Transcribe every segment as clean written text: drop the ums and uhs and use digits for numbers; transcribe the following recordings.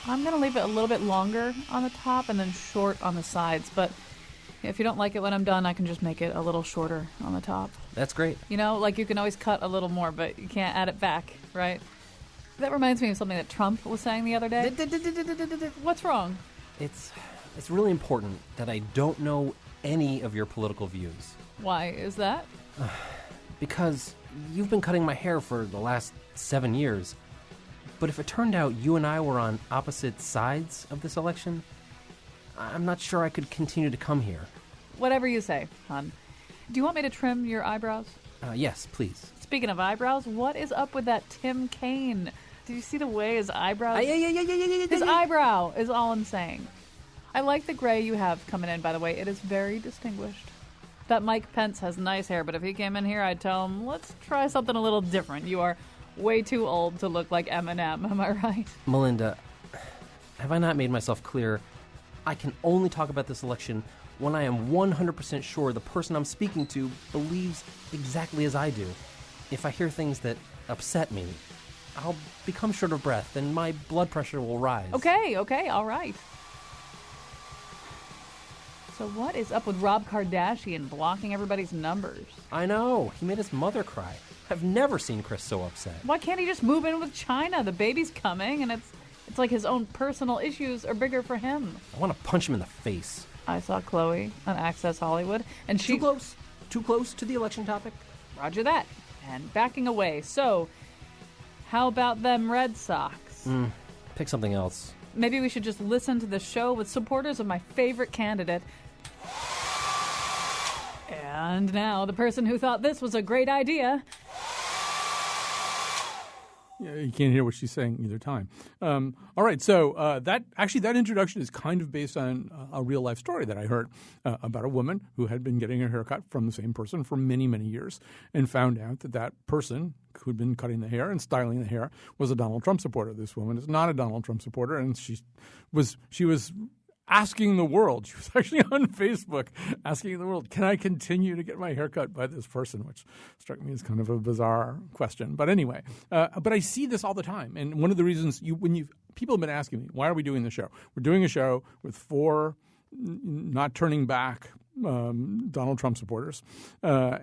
I'm going to leave it a little bit longer on the top and then short on the sides. But if you don't like it when I'm done, I can just make it a little shorter on the top. That's great. You know, like you can always cut a little more, but you can't add it back, right? That reminds me of something that Trump was saying the other day. What's wrong? It's really important that I don't know any of your political views. Why is that? Because you've been cutting my hair for the last 7 years. But if it turned out you and I were on opposite sides of this election, I'm not sure I could continue to come here. Whatever you say, hon. Do you want me to trim your eyebrows? Yes, please. Speaking of eyebrows, what is up with that Tim Kaine? Did you see the way his eyebrows... His eyebrow is all I'm saying. I like the gray you have coming in, by the way. It is very distinguished. That Mike Pence has nice hair, but if he came in here, I'd tell him, let's try something a little different. You are way too old to look like Eminem, am I right? Melinda, have I not made myself clear? I can only talk about this election when I am 100% sure the person I'm speaking to believes exactly as I do. If I hear things that upset me, I'll become short of breath and my blood pressure will rise. Okay, all right. So what is up with Rob Kardashian blocking everybody's numbers? I know. He made his mother cry. I've never seen Chris so upset. Why can't he just move in with China? The baby's coming, and it's like his own personal issues are bigger for him. I want to punch him in the face. I saw Chloe on Access Hollywood, and she... Too close to the election topic? Roger that. And backing away. So, how about them Red Sox? Pick something else. Maybe we should just listen to the show with supporters of my favorite candidate. And now, the person who thought this was a great idea. Yeah, you can't hear what she's saying either time. All right, so that introduction is kind of based on a real-life story that I heard about a woman who had been getting her haircut from the same person for many, many years and found out that person who'd been cutting the hair and styling the hair was a Donald Trump supporter. This woman is not a Donald Trump supporter, and she was asking the world. She was actually on Facebook asking the world, can I continue to get my hair cut by this person, which struck me as kind of a bizarre question. But anyway, but I see this all the time. And one of the reasons people have been asking me, why are we doing the show? We're doing a show with 4 not turning back Donald Trump supporters. So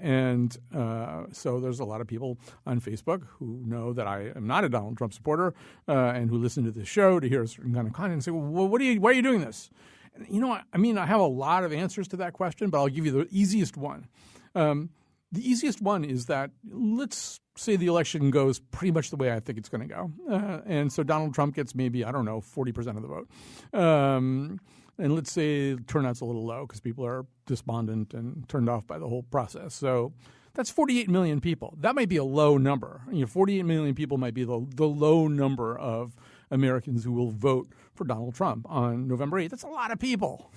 there's a lot of people on Facebook who know that I am not a Donald Trump supporter and who listen to this show to hear a certain kind of content and say, well, why are you doing this? And, I have a lot of answers to that question, but I'll give you the easiest one. The easiest one is that let's say the election goes pretty much the way I think it's going to go. And so Donald Trump gets maybe, 40% of the vote. And let's say turnout's a little low because people are despondent and turned off by the whole process. So that's 48 million people. That might be a low number. 48 million people might be the low number of Americans who will vote for Donald Trump on November 8th. That's a lot of people.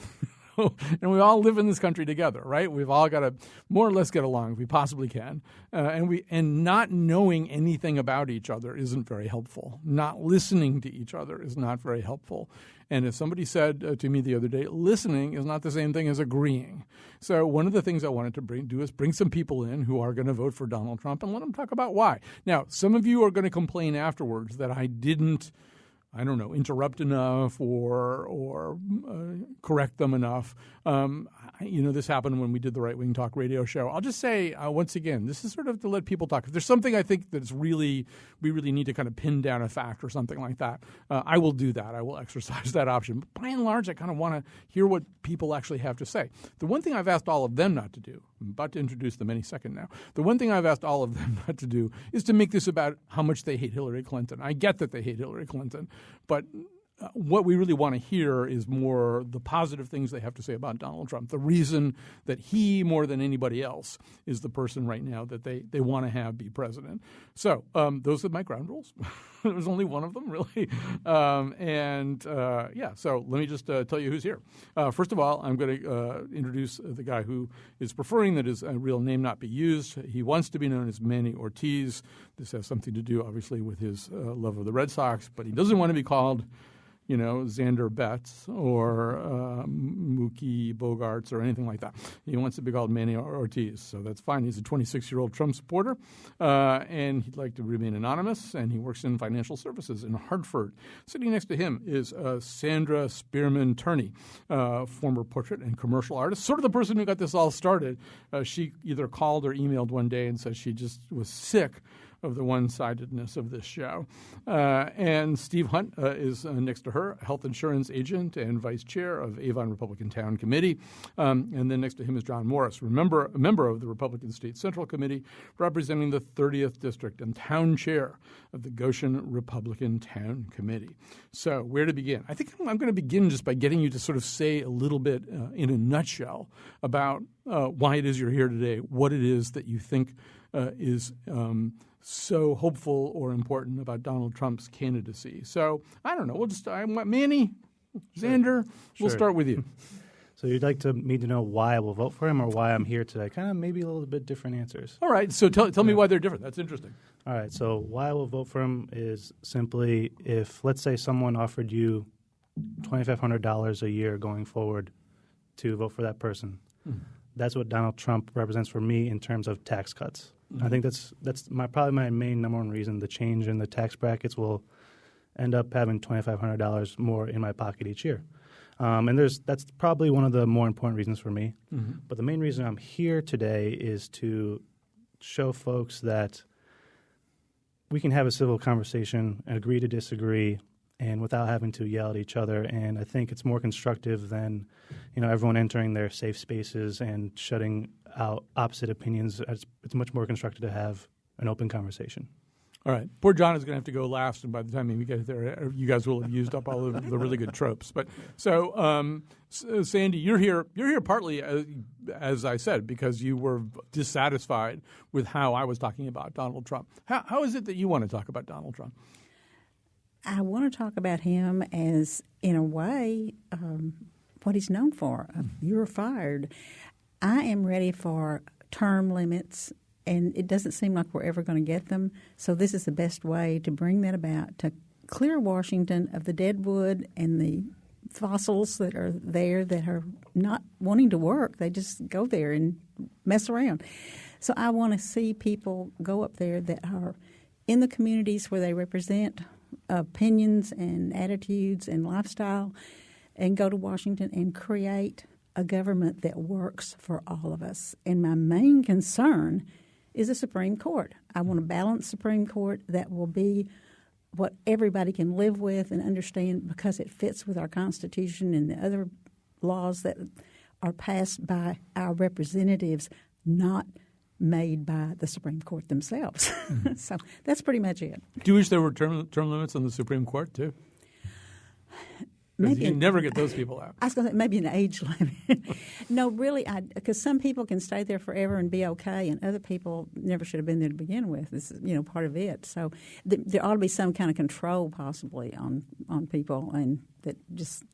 And we all live in this country together, right? We've all got to more or less get along if we possibly can. And not knowing anything about each other isn't very helpful. Not listening to each other is not very helpful. And as somebody said to me the other day, listening is not the same thing as agreeing. So one of the things I wanted to do is bring some people in who are going to vote for Donald Trump and let them talk about why. Now, some of you are going to complain afterwards that I didn't interrupt enough or correct them enough. This happened when we did the Right Wing Talk radio show. I'll just say, once again, this is sort of to let people talk. If there's something I think that's we really need to kind of pin down a fact or something like that, I will do that. I will exercise that option. But by and large, I kind of want to hear what people actually have to say. The one thing I've asked all of them not to do, I'm about to introduce them any second now. The one thing I've asked all of them not to do is to make this about how much they hate Hillary Clinton. I get that they hate Hillary Clinton, but what we really want to hear is more the positive things they have to say about Donald Trump. The reason that he, more than anybody else, is the person right now that they want to have be president. So those are my ground rules. There's only one of them, really. So let me just tell you who's here. First of all, I'm going to introduce the guy who is preferring that his real name not be used. He wants to be known as Manny Ortiz. This has something to do, obviously, with his love of the Red Sox, but he doesn't want to be called Xander Betts or Mookie Bogarts or anything like that. He wants to be called Manny Ortiz, so that's fine. He's a 26-year-old Trump supporter, and he'd like to remain anonymous, and he works in financial services in Hartford. Sitting next to him is Sandra Spearman Turney, former portrait and commercial artist, sort of the person who got this all started. She either called or emailed one day and said she just was sick of the one-sidedness of this show. And Steve Hunt is next to her, health insurance agent and vice chair of Avon Republican Town Committee. And then next to him is John Morris, a member of the Republican State Central Committee, representing the 30th District and town chair of the Goshen Republican Town Committee. So where to begin? I think I'm going to begin just by getting you to sort of say a little bit in a nutshell about why it is you're here today, what it is that you think is so hopeful or important about Donald Trump's candidacy. So I don't know. Manny, Xander, we'll start with you. So you'd like me to know why I will vote for him or why I'm here today? Kind of maybe a little bit different answers. All right. So tell me why they're different. That's interesting. All right. So why I will vote for him is simply if, let's say, someone offered you $2,500 a year going forward to vote for that person. That's what Donald Trump represents for me in terms of tax cuts. I think that's probably my main number one reason. The change in the tax brackets will end up having $2,500 more in my pocket each year. And that's probably one of the more important reasons for me. But the main reason I'm here today is to show folks that we can have a civil conversation, agree to disagree, and without having to yell at each other. And I think it's more constructive than everyone entering their safe spaces and shutting out opposite opinions. It's much more constructive to have an open conversation. All right. Poor John is going to have to go last, and by the time we get there, you guys will have used up all of the really good tropes. But so, Sandy, you're here partly, as I said, because you were dissatisfied with how I was talking about Donald Trump. How is it that you want to talk about Donald Trump? I want to talk about him as, in a way, what he's known for. You're fired. I am ready for term limits, and it doesn't seem like we're ever going to get them. So this is the best way to bring that about, to clear Washington of the dead wood and the fossils that are there that are not wanting to work. They just go there and mess around. So I want to see people go up there that are in the communities where they represent opinions and attitudes and lifestyle, and go to Washington and create a government that works for all of us. And my main concern is the Supreme Court. I want a balanced Supreme Court that will be what everybody can live with and understand because it fits with our Constitution and the other laws that are passed by our representatives, not made by the Supreme Court themselves. So that's pretty much it. Do you wish there were term limits on the Supreme Court, too? Maybe you never get those people out. I was going to say maybe an age limit. No, really, because some people can stay there forever and be okay, and other people never should have been there to begin with. This is, part of it. So there ought to be some kind of control possibly on people, and that just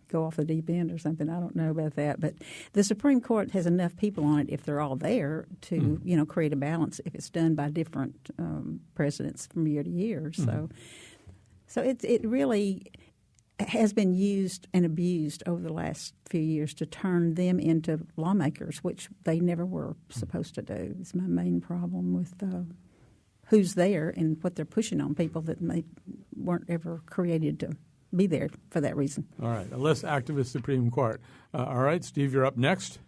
go off the deep end or something. I don't know about that, but the Supreme Court has enough people on it if they're all there to create a balance. If it's done by different presidents from year to year, so it really has been used and abused over the last few years to turn them into lawmakers, which they never were supposed to do. It's my main problem with who's there and what they're pushing on people that weren't ever created to be there for that reason. All right. A less activist Supreme Court. All right. Steve, you're up next.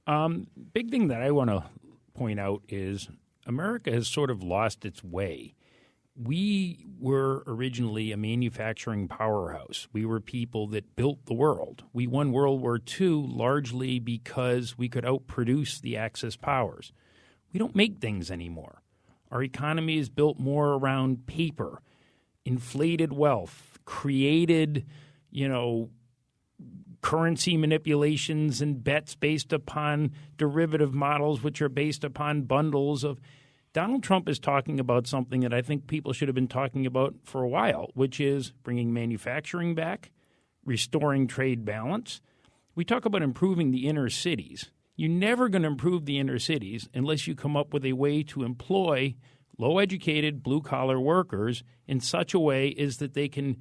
Big thing that I want to point out is America has sort of lost its way. We were originally a manufacturing powerhouse. We were people that built the world. We won World War II largely because we could outproduce the Axis powers. We don't make things anymore. Our economy is built more around paper, inflated wealth, created, currency manipulations and bets based upon derivative models, which are based upon bundles of. Donald Trump is talking about something that I think people should have been talking about for a while, which is bringing manufacturing back, restoring trade balance. We talk about improving the inner cities. You're never going to improve the inner cities unless you come up with a way to employ low-educated, blue-collar workers in such a way as that they can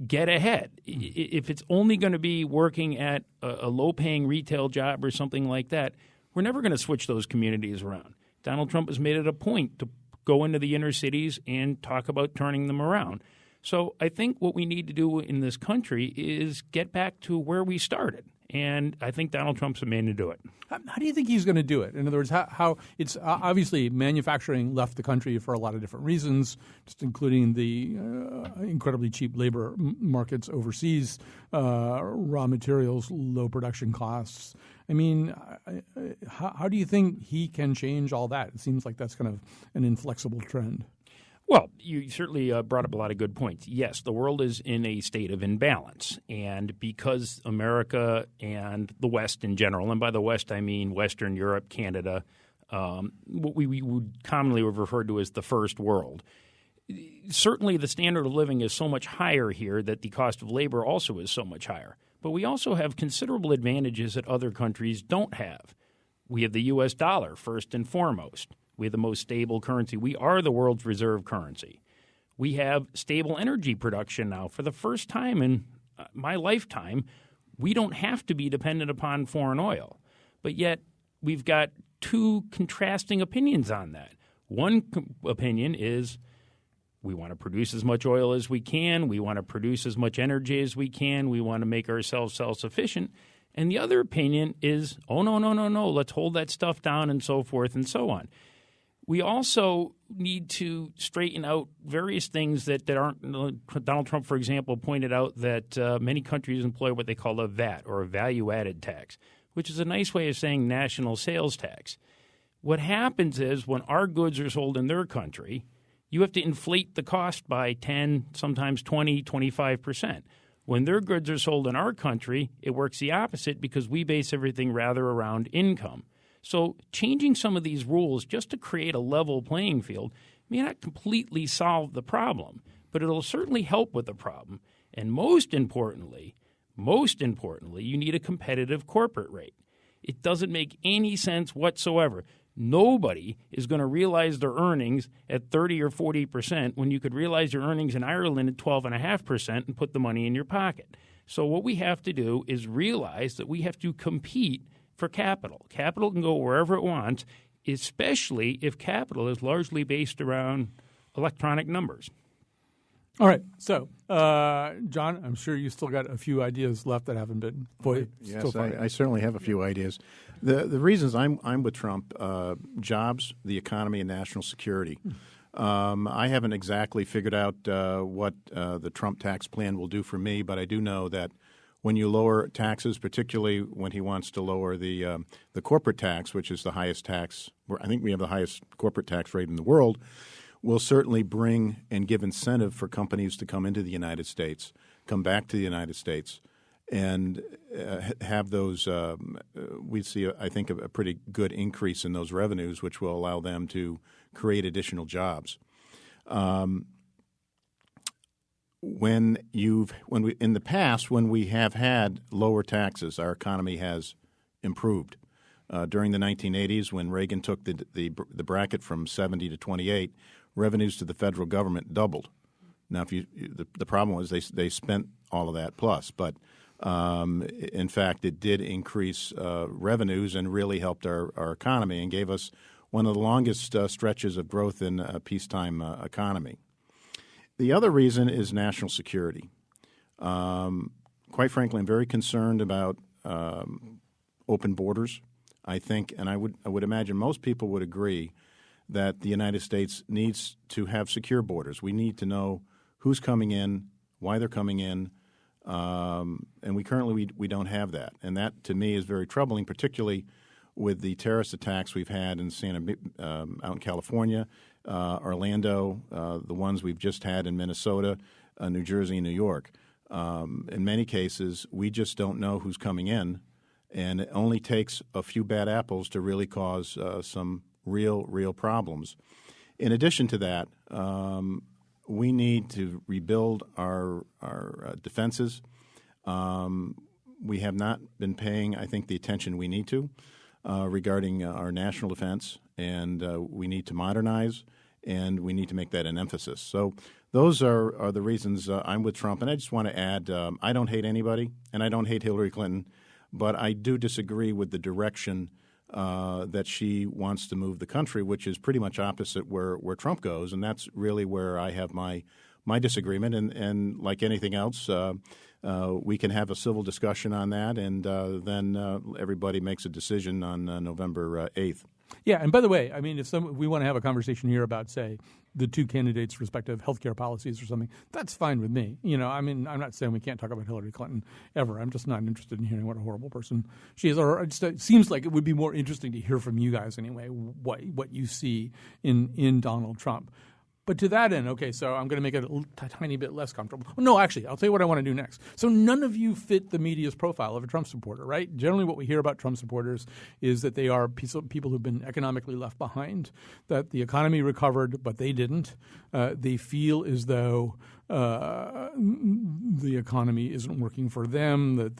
get ahead. If it's only going to be working at a low-paying retail job or something like that, we're never going to switch those communities around. Donald Trump has made it a point to go into the inner cities and talk about turning them around. So I think what we need to do in this country is get back to where we started. And I think Donald Trump's the man to do it. How do you think he's going to do it? In other words, how it's obviously manufacturing left the country for a lot of different reasons, just including the incredibly cheap labor markets overseas, raw materials, low production costs. I mean, how do you think he can change all that? It seems like that's kind of an inflexible trend. Well, you certainly brought up a lot of good points. Yes, the world is in a state of imbalance. And because America and the West in general, and by the West I mean Western Europe, Canada, what we would commonly refer to as the first world, certainly the standard of living is so much higher here that the cost of labor also is so much higher. But we also have considerable advantages that other countries don't have. We have the U.S. dollar, first and foremost. We have the most stable currency. We are the world's reserve currency. We have stable energy production now. For the first time in my lifetime, we don't have to be dependent upon foreign oil. But yet we've got two contrasting opinions on that. One opinion is we want to produce as much oil as we can. We want to produce as much energy as we can. We want to make ourselves self-sufficient. And the other opinion is, oh, no, let's hold that stuff down and so forth and so on. We also need to straighten out various things that aren't – Donald Trump, for example, pointed out that many countries employ what they call a VAT, or a value-added tax, which is a nice way of saying national sales tax. What happens is when our goods are sold in their country, you have to inflate the cost by 10, sometimes 20, 25%. When their goods are sold in our country, it works the opposite because we base everything rather around income. So changing some of these rules just to create a level playing field may not completely solve the problem, but it'll certainly help with the problem. And most importantly, you need a competitive corporate rate. It doesn't make any sense whatsoever. Nobody is going to realize their earnings at 30 or 40% when you could realize your earnings in Ireland at 12.5% and put the money in your pocket. So what we have to do is realize that we have to compete for capital. Capital can go wherever it wants, especially if capital is largely based around electronic numbers. All right. So, John, I'm sure you still got a few ideas left that haven't been voiced. Yes, I certainly have a few ideas. The reasons I'm with Trump, jobs, the economy, and national security. I haven't exactly figured out what the Trump tax plan will do for me, but I do know that when you lower taxes, particularly when he wants to lower the corporate tax, which is the highest tax, I think we have the highest corporate tax rate in the world, will certainly bring and give incentive for companies to come into the United States, come back to the United States, and have those we see, I think, a pretty good increase in those revenues, which will allow them to create additional jobs. In the past, when we have had lower taxes, our economy has improved. During the 1980s, when Reagan took the bracket from 70 to 28, revenues to the federal government doubled. Now, the problem was they spent all of that plus, but in fact, it did increase revenues and really helped our economy and gave us one of the longest stretches of growth in a peacetime economy. The other reason is national security. Quite frankly, I'm very concerned about open borders. I think, and I would imagine most people would agree, that the United States needs to have secure borders. We need to know who's coming in, why they're coming in, and we currently don't have that. And that, to me, is very troubling, particularly with the terrorist attacks we've had in out in California, Orlando, the ones we've just had in Minnesota, New Jersey, and New York. In many cases, we just don't know who's coming in, and it only takes a few bad apples to really cause some real problems. In addition to that, we need to rebuild our defenses. We have not been paying, I think, the attention we need to regarding our national defense, and we need to modernize and we need to make that an emphasis. So those are the reasons I'm with Trump. And I just want to add, I don't hate anybody, and I don't hate Hillary Clinton, but I do disagree with the direction that she wants to move the country, which is pretty much opposite where Trump goes, and that's really where I have my disagreement. And like anything else, we can have a civil discussion on that, and then everybody makes a decision on November 8th. Yeah, and by the way, I mean, if we want to have a conversation here about, say, the two candidates' respective healthcare policies or something, that's fine with me. I mean, I'm not saying we can't talk about Hillary Clinton ever. I'm just not interested in hearing what a horrible person she is. Or it seems like it would be more interesting to hear from you guys anyway, what you see in Donald Trump. But to that end, okay, so I'm going to make it a tiny bit less comfortable. No, actually, I'll tell you what I want to do next. So none of you fit the media's profile of a Trump supporter, right? Generally what we hear about Trump supporters is that they are people who've been economically left behind, that the economy recovered, but they didn't. They feel as though the economy isn't working for them, that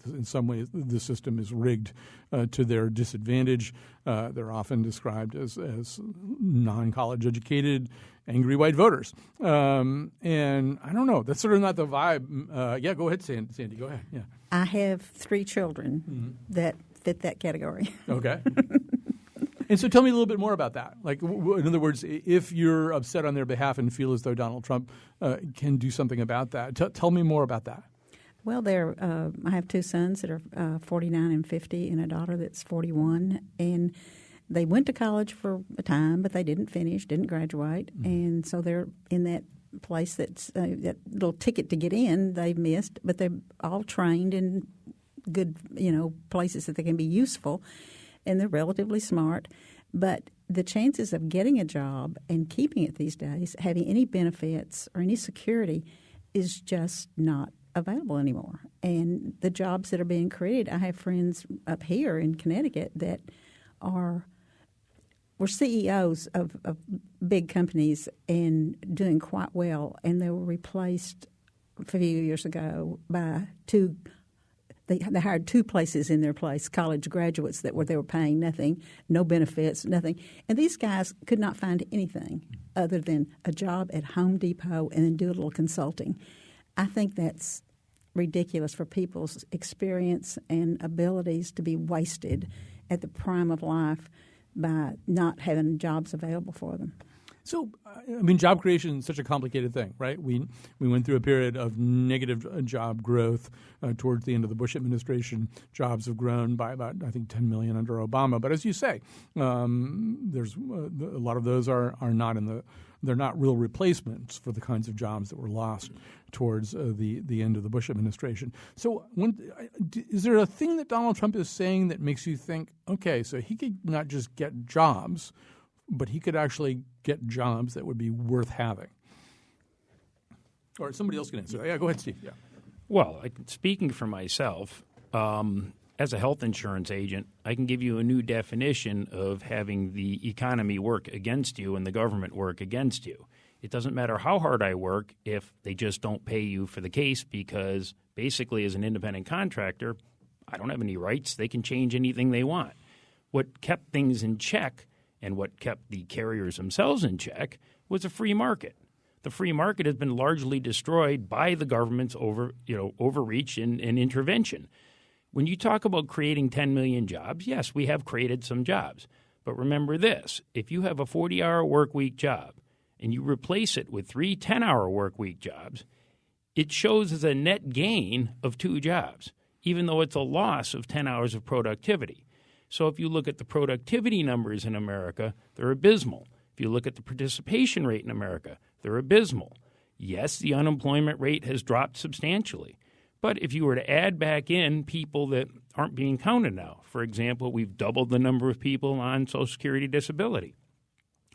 in some ways the system is rigged to their disadvantage. They're often described as non-college educated, angry white voters. And I don't know. That's sort of not the vibe. Yeah, go ahead, Sandy. Go ahead. Yeah. I have 3 children that fit that category. Okay. And so tell me a little bit more about that. Like, in other words, if you're upset on their behalf and feel as though Donald Trump can do something about that, tell me more about that. Well, I have 2 sons that are 49 and 50 and a daughter that's 41. And they went to college for a time, but they didn't finish, didn't graduate. And so they're in that place that's that little ticket to get in they've missed, but they're all trained in good, places that they can be useful. And they're relatively smart. But the chances of getting a job and keeping it these days, having any benefits or any security, is just not available anymore. And the jobs that are being created, I have friends up here in Connecticut that were CEOs of big companies and doing quite well, and they were replaced a few years ago by 2. They hired 2 places in their place, college graduates they were paying nothing, no benefits, nothing. And these guys could not find anything other than a job at Home Depot and then do a little consulting. I think that's ridiculous for people's experience and abilities to be wasted at the prime of life by not having jobs available for them. So, I mean, job creation is such a complicated thing, right? We went through a period of negative job growth towards the end of the Bush administration. Jobs have grown by about, I think, 10 million under Obama. But as you say, there's a lot of those are not they're not real replacements for the kinds of jobs that were lost towards the end of the Bush administration. So is there a thing that Donald Trump is saying that makes you think, okay, so he could not just get jobs, but he could actually get jobs that would be worth having? Or somebody else can answer that. Yeah, go ahead, Steve. Yeah. Well, speaking for myself, as a health insurance agent, I can give you a new definition of having the economy work against you and the government work against you. It doesn't matter how hard I work if they just don't pay you for the case, because basically as an independent contractor, I don't have any rights. They can change anything they want. What kept things in check and what kept the carriers themselves in check was a free market. The free market has been largely destroyed by the government's overreach and intervention. When you talk about creating 10 million jobs, yes, we have created some jobs. But remember this, if you have a 40-hour work week job and you replace it with 3 10-hour work week jobs, it shows as a net gain of 2 jobs, even though it's a loss of 10 hours of productivity. So if you look at the productivity numbers in America, they're abysmal. If you look at the participation rate in America, they're abysmal. Yes, the unemployment rate has dropped substantially. But if you were to add back in people that aren't being counted now, for example, we've doubled the number of people on Social Security disability.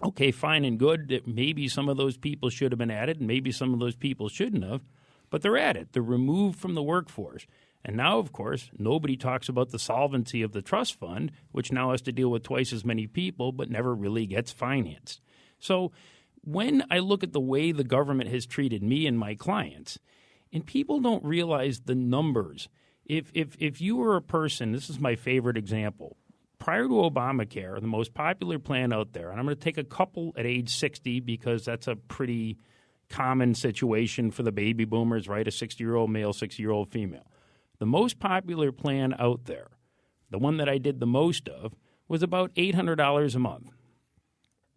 Okay, fine and good that maybe some of those people should have been added and maybe some of those people shouldn't have, but they're added. They're removed from the workforce. And now, of course, nobody talks about the solvency of the trust fund, which now has to deal with twice as many people but never really gets financed. So when I look at the way the government has treated me and my clients, and people don't realize the numbers. If you were a person, this is my favorite example, prior to Obamacare, the most popular plan out there, and I'm going to take a couple at age 60 because that's a pretty common situation for the baby boomers, right? A 60-year-old male, 60-year-old female. The most popular plan out there, the one that I did the most of, was about $800 a month.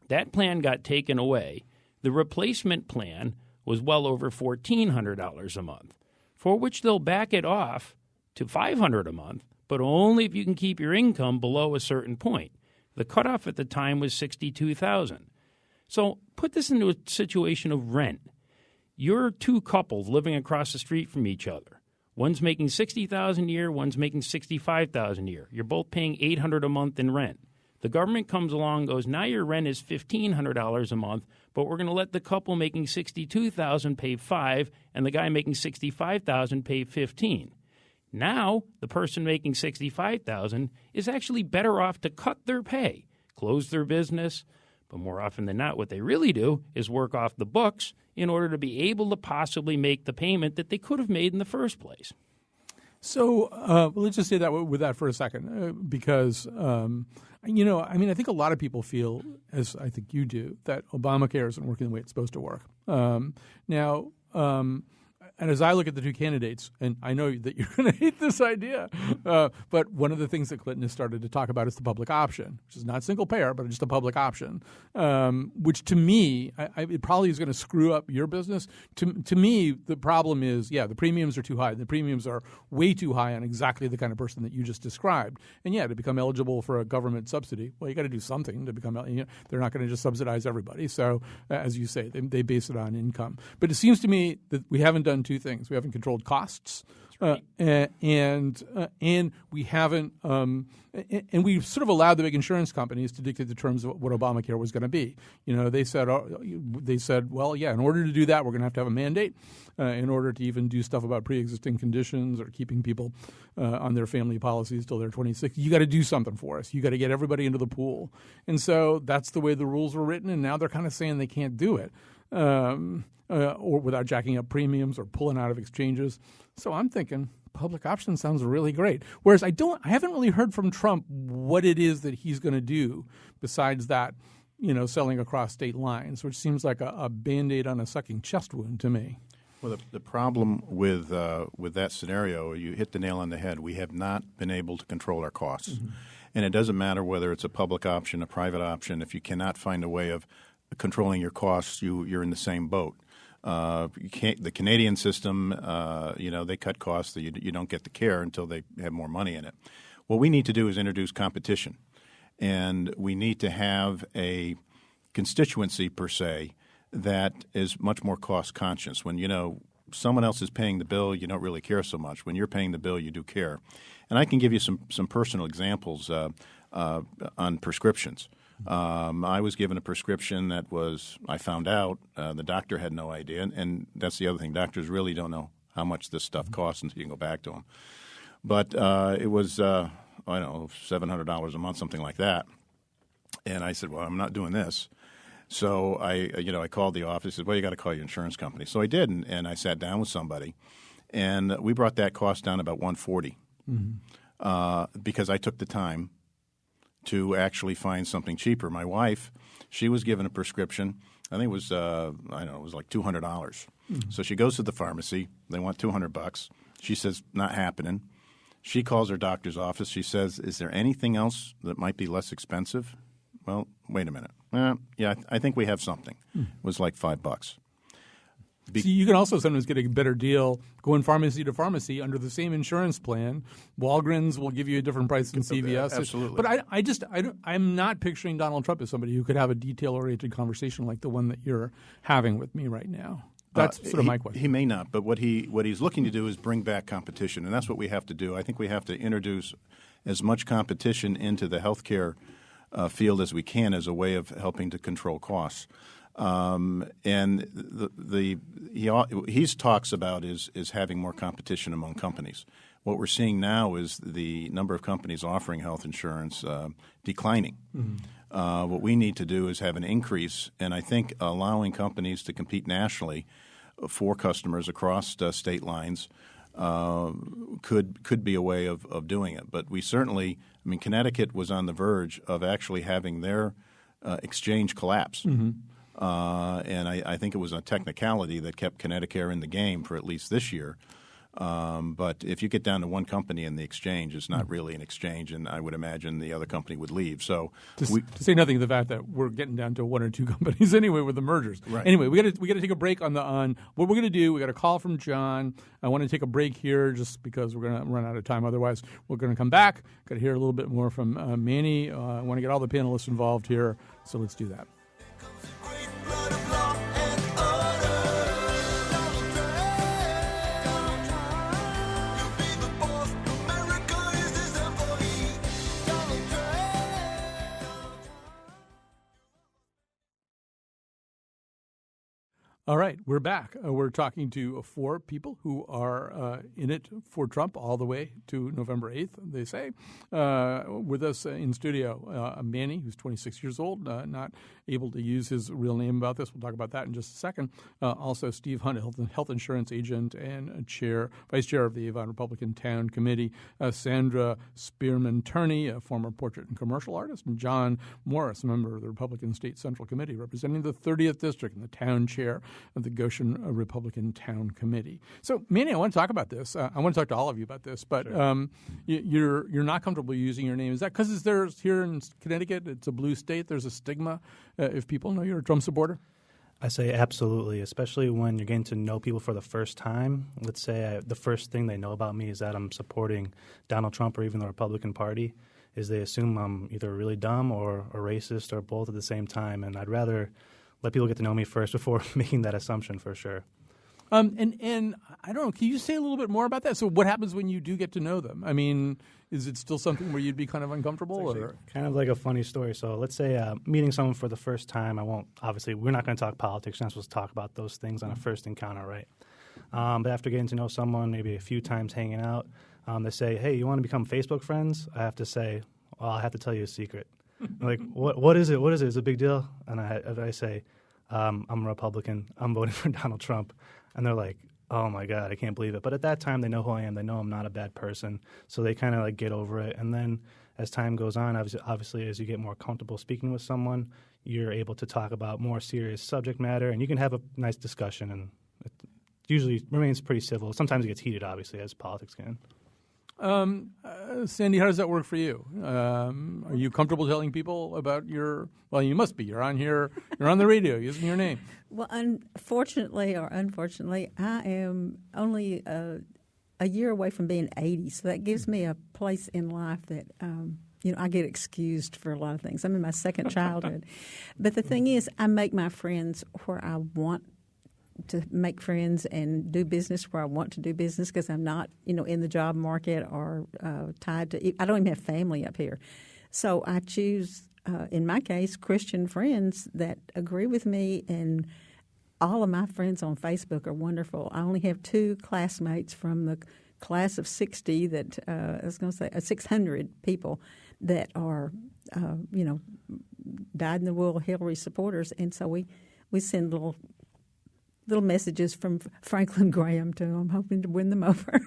That plan got taken away. The replacement plan was well over $1,400 a month, for which they'll back it off to $500 a month, but only if you can keep your income below a certain point. The cutoff at the time was $62,000. So put this into a situation of rent. You're two couples living across the street from each other. One's making $60,000 a year, one's making $65,000 a year. You're both paying $800 a month in rent. The government comes along and goes, now your rent is $1,500 a month, but we're going to let the couple making $62,000 pay $5,000 and the guy making $65,000 pay $15,000. Now the person making $65,000 is actually better off to cut their pay, close their business, but more often than not, what they really do is work off the books in order to be able to possibly make the payment that they could have made in the first place. So let's just say that with that for a second, because I think a lot of people feel, as I think you do, that Obamacare isn't working the way it's supposed to work. And as I look at the two candidates, and I know that you're going to hate this idea, but one of the things that Clinton has started to talk about is the public option, which is not single payer, but just a public option, which to me, it probably is going to screw up your business. To me, the problem is, the premiums are too high. The premiums are way too high on exactly the kind of person that you just described. And to become eligible for a government subsidy, well, you got to do something to become. They're not going to just subsidize everybody. So, as you say, they base it on income. But it seems to me that we haven't done two things. We haven't controlled costs, and we haven't, and we've sort of allowed the big insurance companies to dictate the terms of what Obamacare was going to be. They said, well, in order to do that, we're going to have a mandate. In order to even do stuff about pre-existing conditions or keeping people on their family policies till they're 26, you got to do something for us. You got to get everybody into the pool, and so that's the way the rules were written. And now they're kind of saying they can't do it. Or without jacking up premiums or pulling out of exchanges. So I'm thinking public option sounds really great. Whereas I haven't really heard from Trump what it is that he's going to do besides that, selling across state lines, which seems like a Band-Aid on a sucking chest wound to me. Well, the problem with that scenario, you hit the nail on the head. We have not been able to control our costs. Mm-hmm. And it doesn't matter whether it's a public option, a private option. If you cannot find a way of controlling your costs, you're in the same boat. The Canadian system, they cut costs. You don't get the care until they have more money in it. What we need to do is introduce competition, and we need to have a constituency per se that is much more cost conscious. When someone else is paying the bill, you don't really care so much. When you're paying the bill, you do care. And I can give you some personal examples on prescriptions. I was given a prescription that I found out, the doctor had no idea, and that's the other thing. Doctors really don't know how much this stuff costs until you can go back to them. But it was, $700 a month, something like that. And I said, well, I'm not doing this. So I called the office. Said, well, you got to call your insurance company. So I did, and I sat down with somebody, and we brought that cost down about $140 because I took the time to actually find something cheaper. My wife, she was given a prescription. I think it was it was like $200. Mm-hmm. So she goes to the pharmacy. They want $200. She says, not happening. She calls her doctor's office. She says, is there anything else that might be less expensive? Well, wait a minute. I think we have something. It was like $5. So you can also sometimes get a better deal going pharmacy to pharmacy under the same insurance plan. Walgreens will give you a different price than CVS. Absolutely. But I'm not picturing Donald Trump as somebody who could have a detail-oriented conversation like the one that you're having with me right now. That's sort of my question. He may not, but what he's looking to do is bring back competition, and that's what we have to do. I think we have to introduce as much competition into the healthcare field as we can as a way of helping to control costs. And he talks about is having more competition among companies. What we're seeing now is the number of companies offering health insurance declining. Mm-hmm. What we need to do is have an increase, and I think allowing companies to compete nationally for customers across state lines could be a way of doing it. But we certainly, I mean, Connecticut was on the verge of actually having their exchange collapse. And I think it was a technicality that kept Connecticut in the game for at least this year. But if you get down to one company in the exchange, it's not really an exchange, and I would imagine the other company would leave. So to say nothing of the fact that we're getting down to one or two companies anyway with the mergers. Right. Anyway, we got to take a break on what we're going to do. We got a call from John. I want to take a break here just because we're going to run out of time. Otherwise, we're going to come back. Got to hear a little bit more from Manny. I want to get all the panelists involved here, so let's do that. All right, we're back. We're talking to four people who are in it for Trump all the way to November 8th, they say. With us in studio, Manny, who's 26 years old, not able to use his real name about this. We'll talk about that in just a second. Also, Steve Hunt, health insurance agent and vice chair of the Avon Republican Town Committee. Sandra Spearman-Turney, a former portrait and commercial artist. And John Morris, a member of the Republican State Central Committee, representing the 30th District and the town chair of the Goshen Republican Town Committee. So, Manny, I want to talk about this. I want to talk to all of you about this, but sure. You're not comfortable using your name. Is that because there's here in Connecticut, it's a blue state, there's a stigma if people know you're a Trump supporter? I say absolutely, especially when you're getting to know people for the first time. Let's say the first thing they know about me is that I'm supporting Donald Trump or even the Republican Party, is they assume I'm either really dumb or a racist or both at the same time, and I'd rather let people get to know me first before making that assumption for sure. And I don't know, can you say a little bit more about that? So what happens when you do get to know them? I mean, is it still something where you'd be kind of uncomfortable? Or kind of like a funny story. So let's say meeting someone for the first time, we're not going to talk politics. We're not supposed to talk about those things on a first encounter, right? But after getting to know someone, maybe a few times hanging out, they say, hey, you want to become Facebook friends? I have to say, well, I have to tell you a secret. I'm like, what is it? What is it? It's a big deal. And I say, I'm a Republican. I'm voting for Donald Trump. And they're like, oh, my God, I can't believe it. But at that time, they know who I am. They know I'm not a bad person. So they kind of like get over it. And then as time goes on, obviously, as you get more comfortable speaking with someone, you're able to talk about more serious subject matter. And you can have a nice discussion. And it usually remains pretty civil. Sometimes it gets heated, obviously, as politics can. Sandy, how does that work for you? Are you comfortable telling people about well, you must be. You're on here. You're on the radio using your name. Well, unfortunately, I am only a year away from being 80, so that gives me a place in life that I get excused for a lot of things. I'm in my second childhood. But the thing is, I make my friends where I want to make friends and do business where I want to do business because I'm not, in the job market or tied to – I don't even have family up here. So I choose, in my case, Christian friends that agree with me, and all of my friends on Facebook are wonderful. I only have 2 classmates from the class of 60 that I was going to say 600 people that are, dyed-in-the-wool Hillary supporters, and so we send little messages from Franklin Graham to them, hoping to win them over.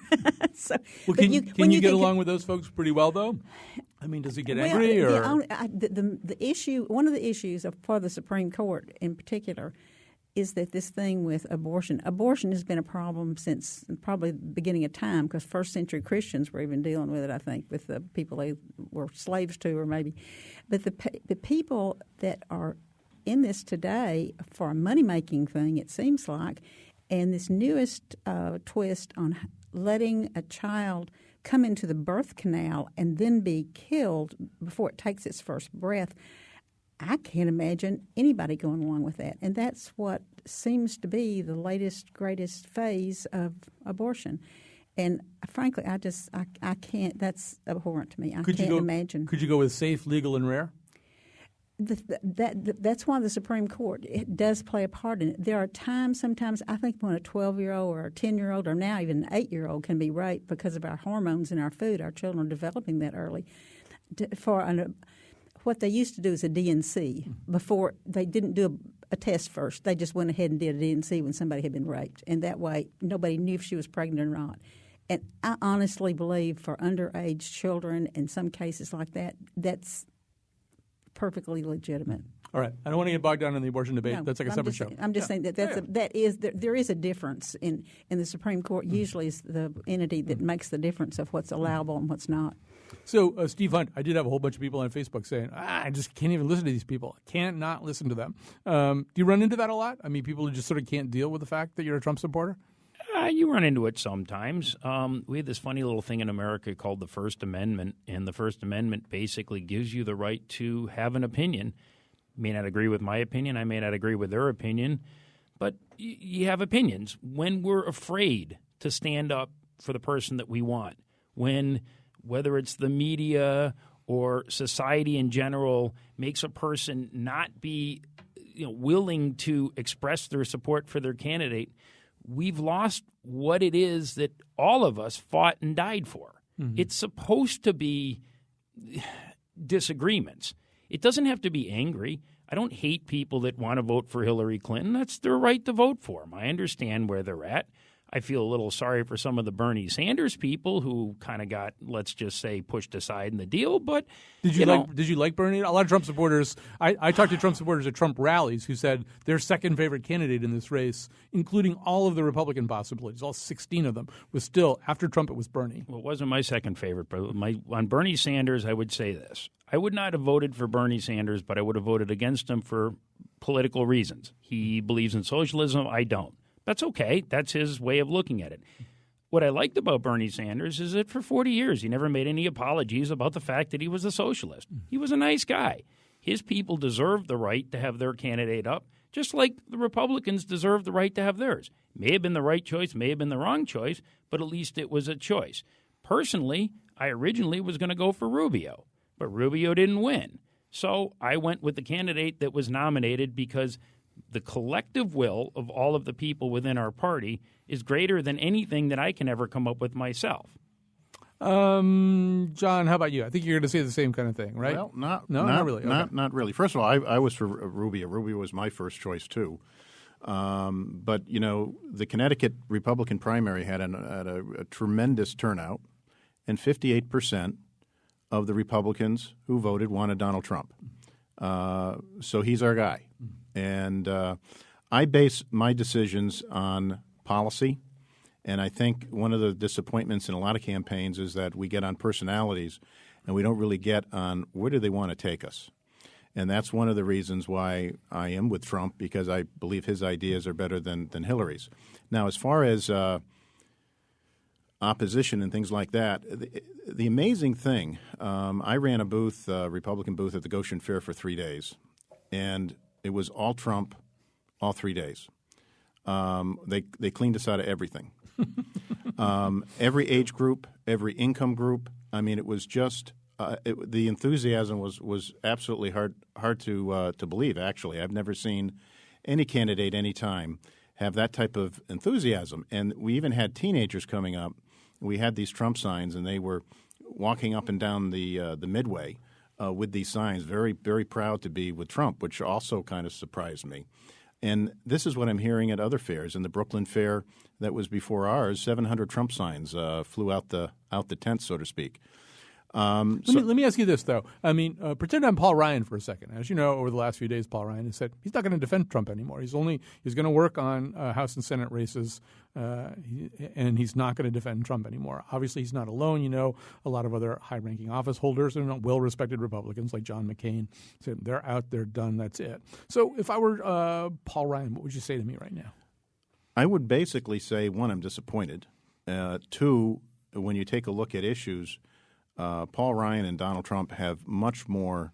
Can you get along with those folks pretty well, though? I mean, does he get angry? The issue, one of the issues for the Supreme Court in particular, is that this thing with abortion has been a problem since probably the beginning of time, because first-century Christians were even dealing with it, I think, with the people they were slaves to, or maybe. But the people that are in this today for a money-making thing, it seems like, and this newest twist on letting a child come into the birth canal and then be killed before it takes its first breath, I can't imagine anybody going along with that. And that's what seems to be the latest, greatest phase of abortion. And frankly, I can't, that's abhorrent to me. I can't imagine. Could you go with safe, legal, and rare? That's why the Supreme Court, it does play a part in it. There are times, sometimes, I think when a 12-year-old or a 10-year-old or now even an 8-year-old can be raped because of our hormones in our food. Our children are developing that early. What they used to do is a DNC. Before, they didn't do a test first. They just went ahead and did a DNC when somebody had been raped. And that way, nobody knew if she was pregnant or not. And I honestly believe for underage children, in some cases like that, that's perfectly legitimate. All right. I don't want to get bogged down in the abortion debate. No, That's like a separate show. I'm just saying that there is a difference in the Supreme Court. Usually is the entity that makes the difference of what's allowable and what's not. So, Steve Hunt, I did have a whole bunch of people on Facebook saying, I just can't even listen to these people. I can't not listen to them. Do you run into that a lot? I mean, people who just sort of can't deal with the fact that you're a Trump supporter? You run into it sometimes. We had this funny little thing in America called the First Amendment, and the First Amendment basically gives you the right to have an opinion. You may not agree with my opinion. I may not agree with their opinion, but you have opinions. When we're afraid to stand up for the person that we want, whether it's the media or society in general makes a person not be willing to express their support for their candidate, we've lost what it is that all of us fought and died for. Mm-hmm. It's supposed to be disagreements. It doesn't have to be angry. I don't hate people that want to vote for Hillary Clinton. That's their right to vote for them. I understand where they're at. I feel a little sorry for some of the Bernie Sanders people who kind of got, let's just say, pushed aside in the deal. But did you like Bernie? A lot of Trump supporters. I talked to Trump supporters at Trump rallies who said their second favorite candidate in this race, including all of the Republican possibilities, all 16 of them, was still after Trump. It was Bernie. Well, it wasn't my second favorite, but on Bernie Sanders, I would say this: I would not have voted for Bernie Sanders, but I would have voted against him for political reasons. He believes in socialism. I don't. That's okay. That's his way of looking at it. What I liked about Bernie Sanders is that for 40 years he never made any apologies about the fact that he was a socialist. He was a nice guy. His people deserve the right to have their candidate up, just like the Republicans deserve the right to have theirs. May have been the right choice, may have been the wrong choice, but at least it was a choice. Personally, I originally was going to go for Rubio, but Rubio didn't win. So I went with the candidate that was nominated because the collective will of all of the people within our party is greater than anything that I can ever come up with myself. John, how about you? I think you're going to say the same kind of thing, right? Well, not really. Okay. Not really. First of all, I was for Rubio. Rubio was my first choice too. But the Connecticut Republican primary had a tremendous turnout, and 58% of the Republicans who voted wanted Donald Trump. So he's our guy. And I base my decisions on policy, and I think one of the disappointments in a lot of campaigns is that we get on personalities and we don't really get on where do they want to take us. And that's one of the reasons why I am with Trump, because I believe his ideas are better than Hillary's. Now, as far as opposition and things like that, the amazing thing, I ran a booth, Republican booth at the Goshen Fair for 3 days, and it was all Trump all 3 days. They cleaned us out of everything. Every age group, every income group. I mean, it was just the enthusiasm was absolutely hard to believe, actually. I've never seen any candidate any time have that type of enthusiasm. And we even had teenagers coming up. We had these Trump signs, and they were walking up and down the Midway with these signs, very, very proud to be with Trump, which also kind of surprised me. And this is what I'm hearing at other fairs. In the Brooklyn Fair that was before ours, 700 Trump signs flew out the tent, so to speak. Let me ask you this, though. I mean, pretend I'm Paul Ryan for a second. As you know, over the last few days, Paul Ryan has said he's not going to defend Trump anymore. He's going to work on House and Senate races, and he's not going to defend Trump anymore. Obviously, he's not alone. A lot of other high-ranking office holders and well-respected Republicans like John McCain said they're out, they're done, that's it. So if I were Paul Ryan, what would you say to me right now? I would basically say, one, I'm disappointed. Two, when you take a look at issues, Paul Ryan and Donald Trump have much more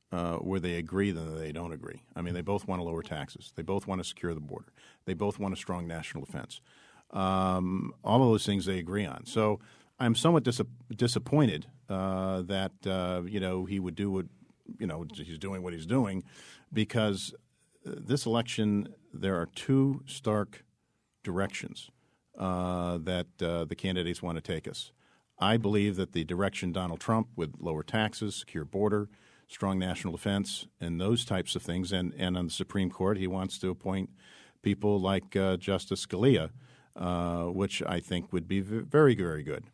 where they agree than they don't agree. I mean, they both want to lower taxes. They both want to secure the border. They both want a strong national defense. All of those things they agree on. So I'm somewhat disappointed that he would do what he's doing what he's doing, because this election there are two stark directions that the candidates want to take us. I believe that the direction Donald Trump with lower taxes, secure border, strong national defense, and those types of things, and on the Supreme Court he wants to appoint people like Justice Scalia. which I think would be very, very good.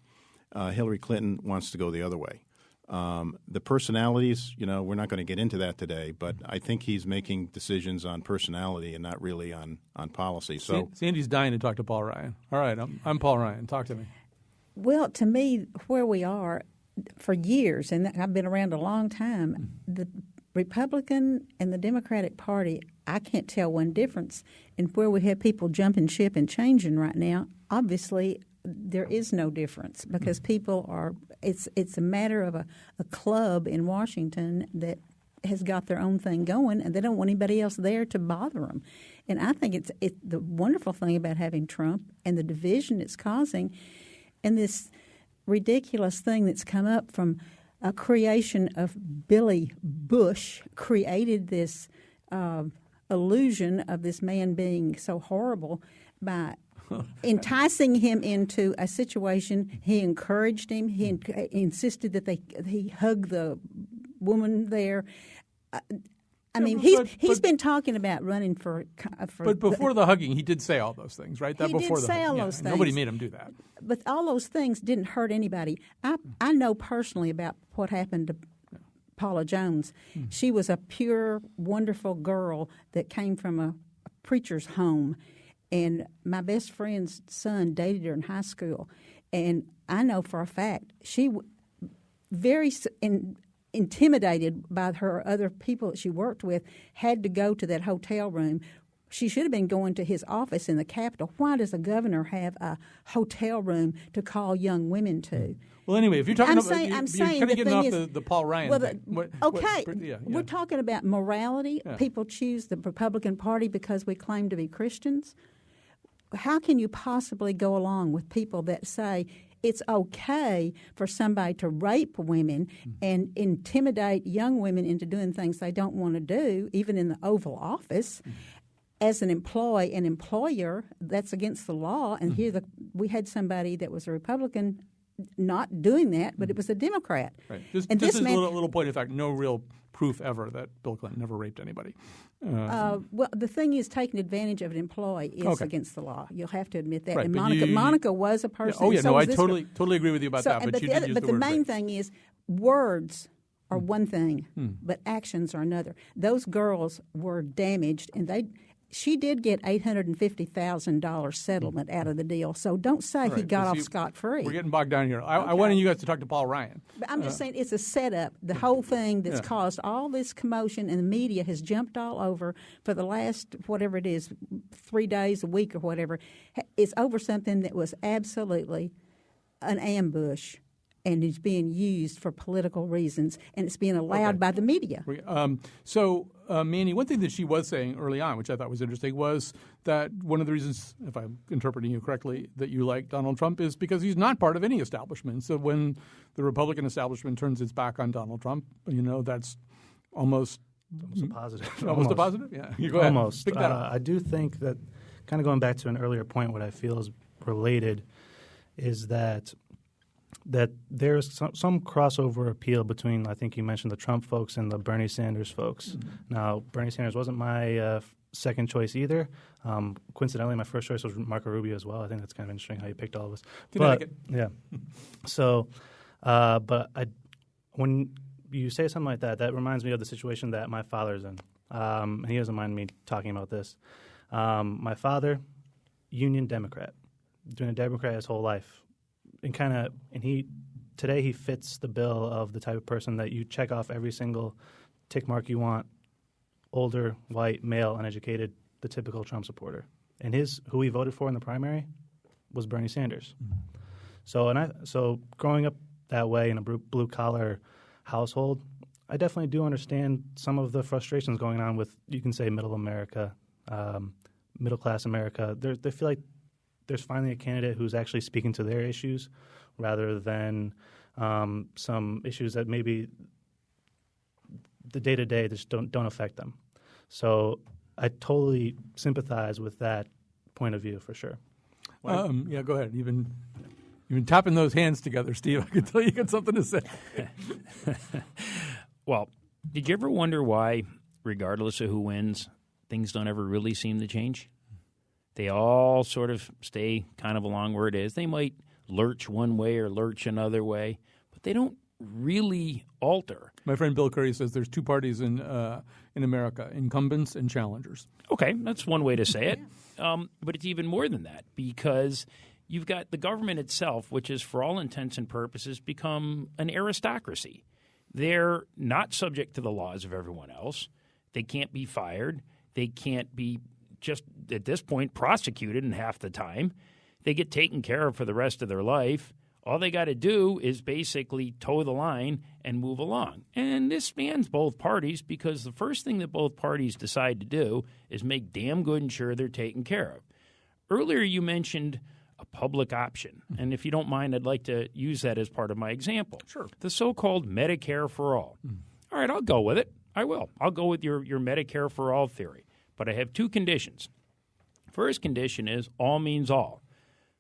Hillary Clinton wants to go the other way. The personalities, we're not going to get into that today, but I think he's making decisions on personality and not really on policy. So Sandy's dying to talk to Paul Ryan. All right, I'm Paul Ryan. Talk to me. Well, to me, where we are for years, and I've been around a long time, the Republican and the Democratic Party, I can't tell one difference. And where we have people jumping ship and changing right now, obviously there is no difference because people are – it's a matter of a club in Washington that has got their own thing going, and they don't want anybody else there to bother them. And I think it's the wonderful thing about having Trump and the division it's causing and this ridiculous thing that's come up from a creation of Billy Bush created this illusion of this man being so horrible by enticing him into a situation. He encouraged him. He insisted that he hug the woman there. I mean, he's been talking about running for. But before the hugging, he did say all those things, right? He did say all those things. Nobody made him do that. But all those things didn't hurt anybody. I know personally about what happened to Paula Jones. She was a pure, wonderful girl that came from a preacher's home. And my best friend's son dated her in high school. And I know for a fact she very intimidated by her other people that she worked with, had to go to that hotel room. She should have been going to his office in the Capitol. Why does a governor have a hotel room to call young women to? Well, anyway, if you're talking you're kind of getting off the Paul Ryan thing. We're talking about morality. Yeah. People choose the Republican Party because we claim to be Christians. How can you possibly go along with people that say it's okay for somebody to rape women and intimidate young women into doing things they don't want to do, even in the Oval Office? As an employee and employer, that's against the law. And here we had somebody that was a Republican not doing that, but it was a Democrat. Right. Just as a little point of fact, no real proof ever that Bill Clinton never raped anybody. Well, the thing is, taking advantage of an employee is against the law. You'll have to admit that. Right, and Monica was a person. I totally agree with you about that. But the main thing is, words are one thing, but actions are another. Those girls were damaged, and she did get $850,000 settlement out of the deal. So don't say he got off scot-free. We're getting bogged down here. I wanted you guys to talk to Paul Ryan. But I'm just saying it's a setup. The whole thing that's caused all this commotion, and the media has jumped all over for the last, whatever it is, 3 days, a week or whatever. It's over something that was absolutely an ambush. And it's being used for political reasons, and it's being allowed by the media. Manny, one thing that she was saying early on, which I thought was interesting, was that one of the reasons, if I'm interpreting you correctly, that you like Donald Trump is because he's not part of any establishment. So when the Republican establishment turns its back on Donald Trump, that's almost a positive. Almost a positive? Yeah. You go ahead. Almost. Pick that up. I do think that, kind of going back to an earlier point, what I feel is related is that there's some crossover appeal between, I think you mentioned, the Trump folks and the Bernie Sanders folks. Mm-hmm. Now, Bernie Sanders wasn't my second choice either. Coincidentally, my first choice was Marco Rubio as well. I think that's kind of interesting how you picked all of us. Yeah. So, when you say something like that, that reminds me of the situation that my father's in. And he doesn't mind me talking about this. My father, Union Democrat, been a Democrat his whole life. Today he fits the bill of the type of person that you check off every single tick mark you want: older, white, male, uneducated, the typical Trump supporter. And who he voted for in the primary was Bernie Sanders. Mm-hmm. So growing up that way in a blue collar household, I definitely do understand some of the frustrations going on with, you can say, middle America, middle class America. They feel like there's finally a candidate who's actually speaking to their issues rather than some issues that maybe the day-to-day just don't affect them. So I totally sympathize with that point of view for sure. Yeah, go ahead. You've been tapping those hands together, Steve. I can tell you got something to say. Well, did you ever wonder why, regardless of who wins, things don't ever really seem to change? They all sort of stay kind of along where it is. They might lurch one way or lurch another way, but they don't really alter. My friend Bill Curry says there's two parties in America, incumbents and challengers. Okay, that's one way to say it. But it's even more than that, because you've got the government itself, which is, for all intents and purposes, become an aristocracy. They're not subject to the laws of everyone else. They can't be fired. They can't be, just at this point, prosecuted in half the time. They get taken care of for the rest of their life. All they got to do is basically toe the line and move along. And this spans both parties, because the first thing that both parties decide to do is make damn good and sure they're taken care of. Earlier you mentioned a public option. And if you don't mind, I'd like to use that as part of my example. Sure. The so-called Medicare for all. All right, I'll go with it. I will. I'll go with your Medicare for all theory. But I have two conditions. First condition is all means all.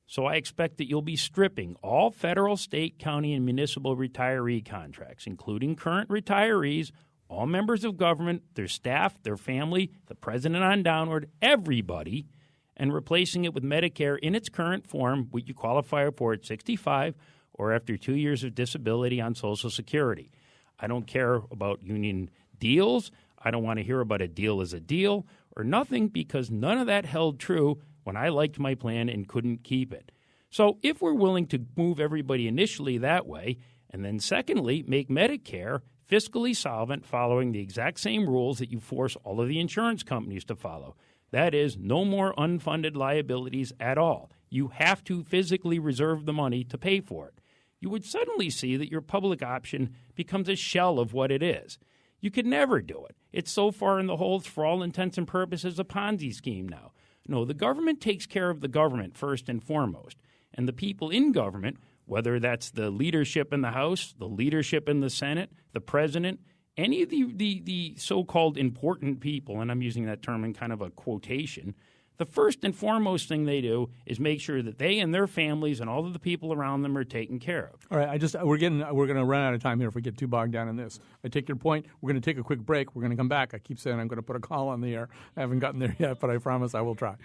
So I expect that you'll be stripping all federal, state, county, and municipal retiree contracts, including current retirees, all members of government, their staff, their family, the president on downward, everybody, and replacing it with Medicare in its current form, what you qualify for at 65 or after 2 years of disability on Social Security. I don't care about union deals. I don't want to hear about a deal as a deal or nothing, because none of that held true when I liked my plan and couldn't keep it. So if we're willing to move everybody initially that way, and then secondly, make Medicare fiscally solvent following the exact same rules that you force all of the insurance companies to follow, that is, no more unfunded liabilities at all. You have to physically reserve the money to pay for it. You would suddenly see that your public option becomes a shell of what it is. You could never do it. It's so far in the hole, it's for all intents and purposes a Ponzi scheme now. No, the government takes care of the government first and foremost. And the people in government, whether that's the leadership in the House, the leadership in the Senate, the president, any of the so-called important people, and I'm using that term in kind of a quotation, the first and foremost thing they do is make sure that they and their families and all of the people around them are taken care of. All right, we're going to run out of time here if we get too bogged down in this. I take your point. We're going to take a quick break. We're going to come back. I keep saying I'm going to put a call on the air. I haven't gotten there yet, but I promise I will try.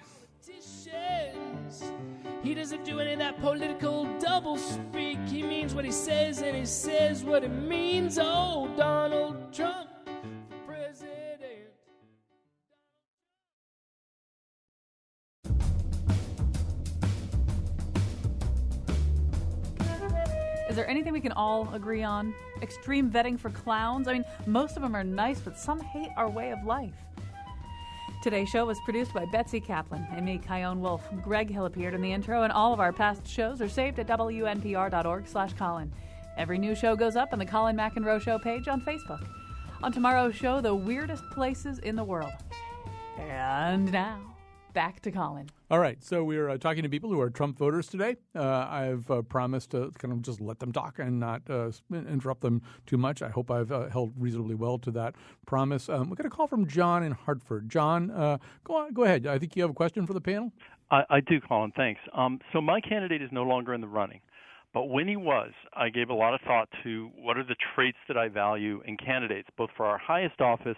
He doesn't do any of that political doublespeak. He means what he says, and he says what it means. Oh, Donald Trump for president. Is there anything we can all agree on? Extreme vetting for clowns? I mean, most of them are nice, but some hate our way of life. Today's show was produced by Betsy Kaplan and me, Kyone Wolf. Greg Hill appeared in the intro, and all of our past shows are saved at WNPR.org/Colin. Every new show goes up on the Colin McEnroe Show page on Facebook. On tomorrow's show, the weirdest places in the world. And now, back to Colin. All right, so we're talking to people who are Trump voters today. I've promised to kind of just let them talk and not interrupt them too much. I hope I've held reasonably well to that promise. We got a call from John in Hartford. John, go ahead. I think you have a question for the panel. I do, Colin. Thanks. So my candidate is no longer in the running. But when he was, I gave a lot of thought to what are the traits that I value in candidates, both for our highest office,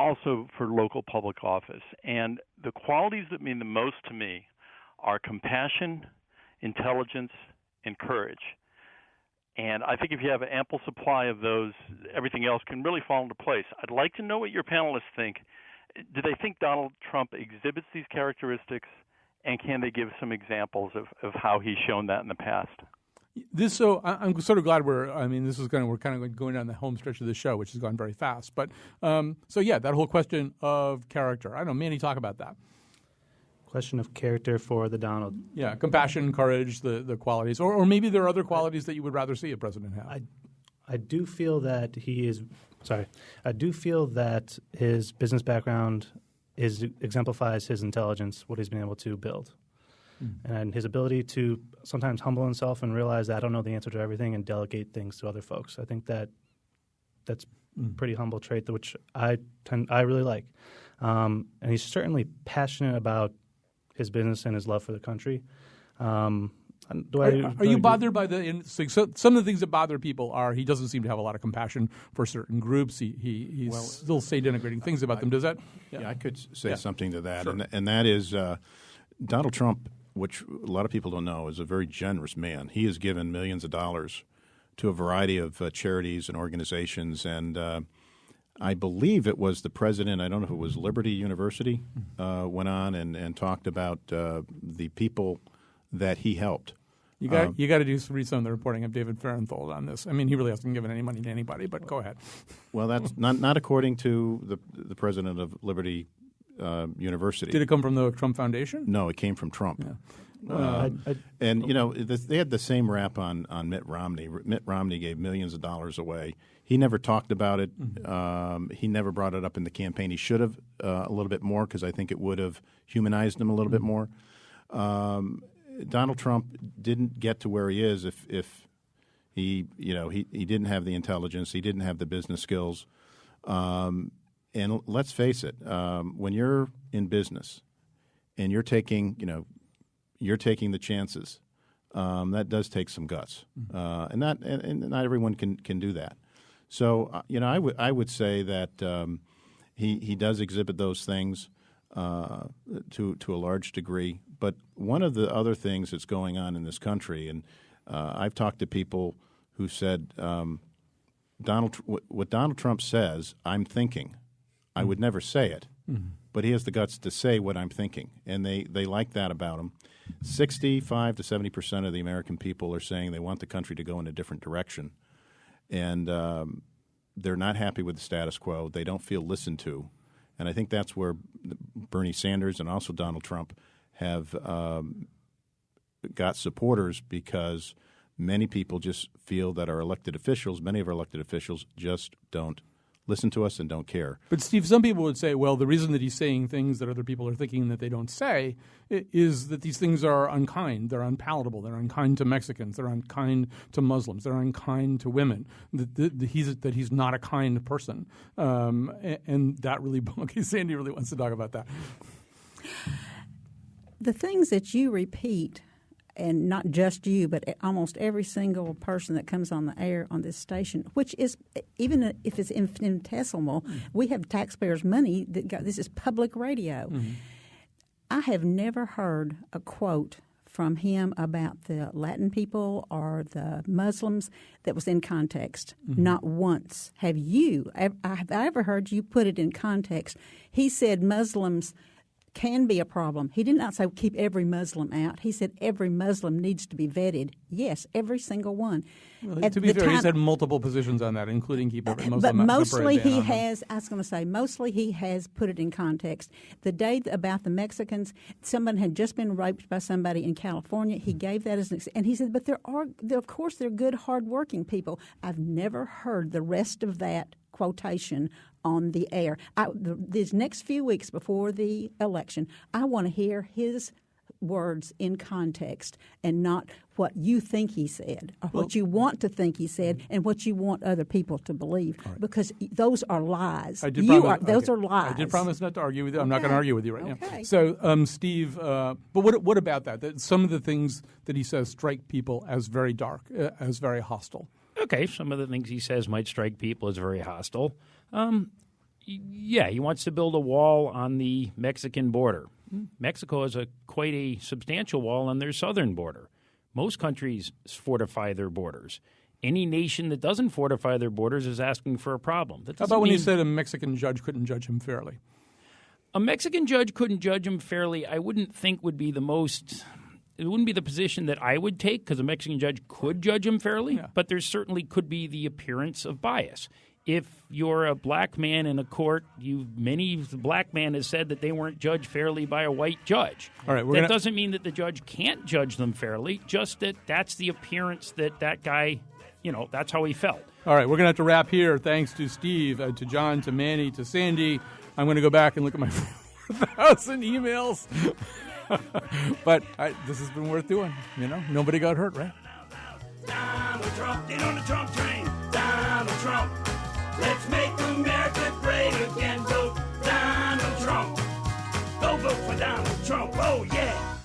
also for local public office. And the qualities that mean the most to me are compassion, intelligence, and courage. And I think if you have an ample supply of those, everything else can really fall into place. I'd like to know what your panelists think. Do they think Donald Trump exhibits these characteristics, and can they give some examples of how he's shown that in the past? I'm sort of glad we're kind of going down the home stretch of the show, which has gone very fast. But that whole question of character. I don't know, Manny, talk about that. Question of character for the Donald. Yeah, compassion, courage, the qualities, or maybe there are other qualities that you would rather see a president have. I do feel that I do feel that his business background exemplifies his intelligence, what he's been able to build. And his ability to sometimes humble himself and realize that I don't know the answer to everything and delegate things to other folks. I think that's a pretty humble trait, which I really like. And he's certainly passionate about his business and his love for the country. Are you bothered by some of the things that bother people are he doesn't seem to have a lot of compassion for certain groups. He's still say denigrating things about them. Does that? Yeah, I could say something to that, sure. and that is Donald Trump, which a lot of people don't know, is a very generous man. He has given millions of dollars to a variety of charities and organizations, and I believe it was the president, I don't know if it was Liberty University, went on and talked about the people that he helped. You got to read some of the reporting of David Farenthold on this. I mean, he really hasn't given any money to anybody, but go ahead. Well, that's not according to the president of Liberty University. Did it come from the Trump Foundation? No, it came from Trump. Yeah. And, they had the same rap on Mitt Romney. Mitt Romney gave millions of dollars away. He never talked about it. He never brought it up in the campaign. He should have a little bit more because I think it would have humanized him a little bit more. Donald Trump didn't get to where he is if he didn't have the intelligence, he didn't have the business skills. And let's face it, when you're in business and you're taking the chances, that does take some guts, and not everyone can do that. So I would say that he does exhibit those things to a large degree. But one of the other things that's going on in this country, and I've talked to people who said what Donald Trump says, I'm thinking. I would never say it, but he has the guts to say what I'm thinking, and they like that about him. 65 to 70% of the American people are saying they want the country to go in a different direction, and they're not happy with the status quo. They don't feel listened to, and I think that's where Bernie Sanders and also Donald Trump have got supporters, because many people just feel that many of our elected officials just don't listen to us and don't care. But, Steve, some people would say, well, the reason that he's saying things that other people are thinking that they don't say is that these things are unkind, they're unpalatable, they're unkind to Mexicans, they're unkind to Muslims, they're unkind to women, that he's not a kind person. And that really – okay, Sandy really wants to talk about that. The things that you repeat, and not just you, but almost every single person that comes on the air on this station, which is, even if it's infinitesimal, we have taxpayers' money this is public radio. I have never heard a quote from him about the Latin people or the Muslims that was in context. Not once. Have I ever heard you put it in context? He said Muslims can be a problem. He did not say keep every Muslim out. He said every Muslim needs to be vetted. Yes, every single one. Well, to be fair, he said multiple positions on that, including keep every Muslim out. But mostly he has, I was going to say, mostly he has put it in context. The day about the Mexicans, someone had just been raped by somebody in California. He gave that as an example. And he said, but of course, they're good, hardworking people. I've never heard the rest of that quotation on the air. These next few weeks before the election, I want to hear his words in context and not what you think he said or what you want to think he said and what you want other people to believe, because those are lies. Those are lies. I did promise not to argue with you. I'm not going to argue with you right now. So, Steve, but what about that? Some of the things that he says strike people as very dark, as very hostile. Okay, some of the things he says might strike people as very hostile. He wants to build a wall on the Mexican border. Mexico has quite a substantial wall on their southern border. Most countries fortify their borders. Any nation that doesn't fortify their borders is asking for a problem. How about when he said a Mexican judge couldn't judge him fairly? A Mexican judge couldn't judge him fairly, I wouldn't think would be the most – it wouldn't be the position that I would take, because a Mexican judge could judge him fairly, but there certainly could be the appearance of bias. If you're a black man in a court, many black man has said that they weren't judged fairly by a white judge. All right, that doesn't mean that the judge can't judge them fairly, just that's the appearance that guy, that's how he felt. All right, we're going to have to wrap here. Thanks to Steve, to John, to Manny, to Sandy. I'm going to go back and look at my 4,000 emails. But this has been worth doing. Nobody got hurt, right? Donald Trump, get on the Trump train. Donald Trump. Let's make America great again. Vote Donald Trump. Go vote for Donald Trump. Oh, yeah.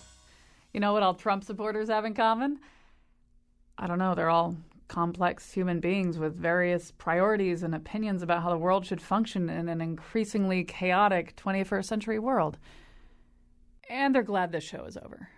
You know what all Trump supporters have in common? I don't know. They're all complex human beings with various priorities and opinions about how the world should function in an increasingly chaotic 21st century world. And they're glad this show is over.